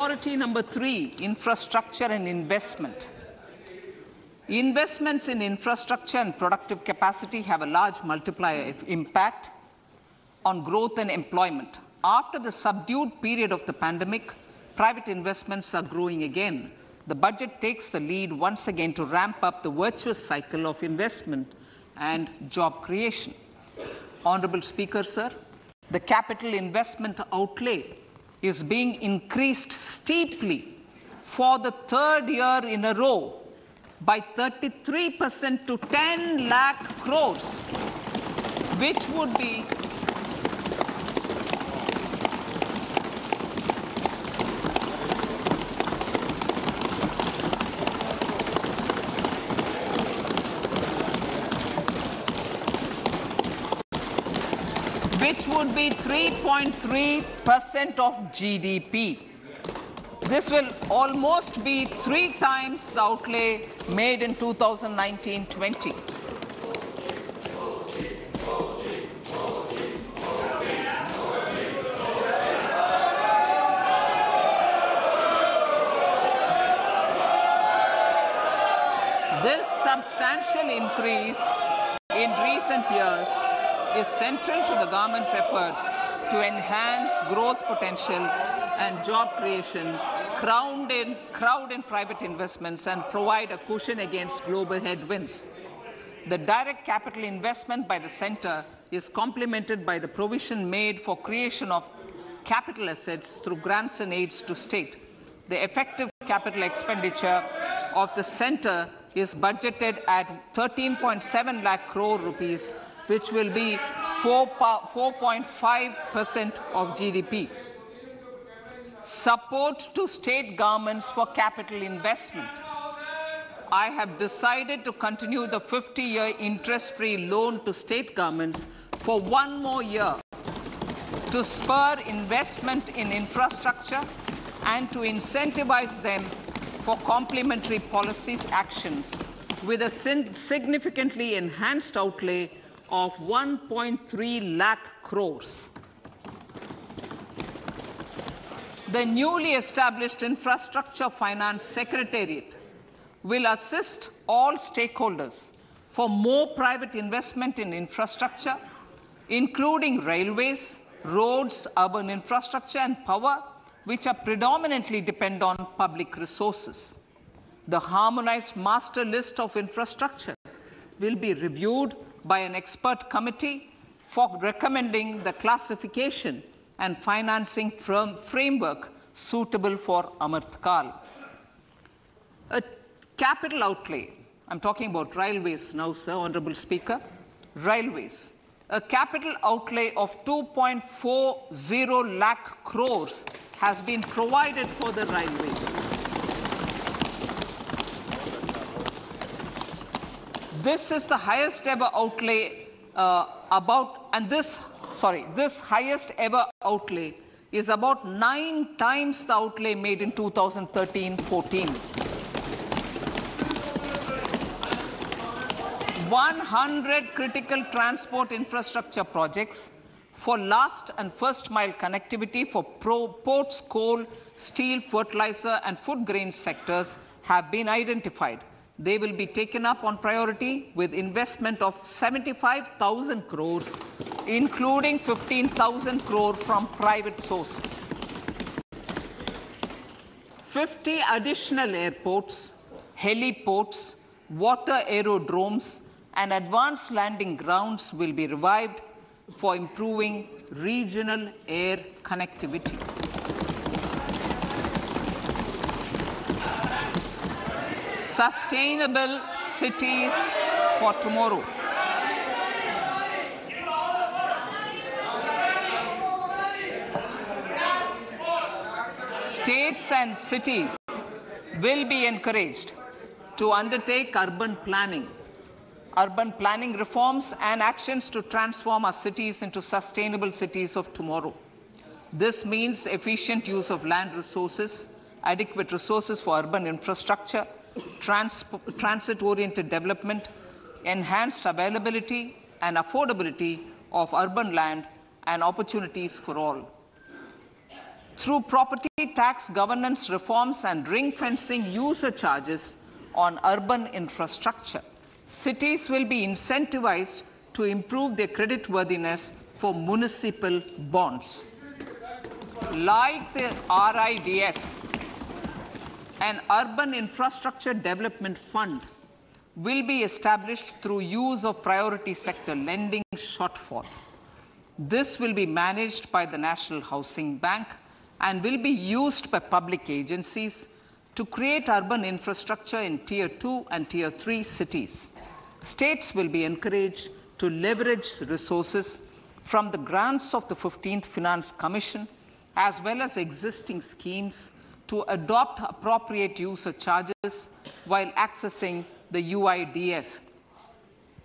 Priority number 3, infrastructure and investment. Investments in infrastructure and productive capacity have a large multiplier impact on growth and employment. After the subdued period of the pandemic, private investments are growing again. The budget takes the lead once again to ramp up the virtuous cycle of investment and job creation. Honorable Speaker, sir, the capital investment outlay is being increased steeply for the 3rd year in a row by 33% to 10 lakh crores, which would be which would be 3.3% of GDP. This will almost be 3 times the outlay made in 2019-20. This substantial increase in recent years is central to the government's efforts to enhance growth potential and job creation, crowd in private investments, and provide a cushion against global headwinds. The direct capital investment by the centre is complemented by the provision made for creation of capital assets through grants and aids to state. The effective capital expenditure of the centre is budgeted at 13.7 lakh crore rupees, which will be 4.5% of GDP. Support to state governments for capital investment. I have decided to continue the 50-year interest-free loan to state governments for 1 more year to spur investment in infrastructure and to incentivize them for complementary policies actions with a significantly enhanced outlay of 1.3 lakh crores. The newly established Infrastructure Finance Secretariat will assist all stakeholders for more private investment in infrastructure, including railways, roads, urban infrastructure, and power, which are predominantly depend on public resources. The harmonized master list of infrastructure will be reviewed by an expert committee for recommending the classification and financing framework suitable for Amrit Kal. A capital outlay, I'm talking about railways now, sir, Honorable Speaker, railways. A capital outlay of 2.40 lakh crores has been provided for the railways. This is the highest ever outlay this highest ever outlay is about 9 times the outlay made in 2013-14. 100 critical transport infrastructure projects for last and first mile connectivity for ports, coal, steel, fertilizer, and food grain sectors have been identified. They will be taken up on priority with investment of 75,000 crores, including 15,000 crore from private sources. 50 additional airports, heliports, water aerodromes, and advanced landing grounds will be revived for improving regional air connectivity. Sustainable cities for tomorrow. States and cities will be encouraged to undertake urban planning reforms and actions to transform our cities into sustainable cities of tomorrow. This means efficient use of land resources, adequate resources for urban infrastructure, transit-oriented development, enhanced availability and affordability of urban land, and opportunities for all. Through property tax governance reforms and ring-fencing user charges on urban infrastructure. Cities will be incentivized to improve their creditworthiness for municipal bonds. Like the RIDF, an urban infrastructure development fund will be established through use of priority sector lending shortfall. This will be managed by the National Housing Bank and will be used by public agencies to create urban infrastructure in Tier 2 and Tier 3 cities. States will be encouraged to leverage resources from the grants of the 15th Finance Commission as well as existing schemes to adopt appropriate user charges while accessing the UIDF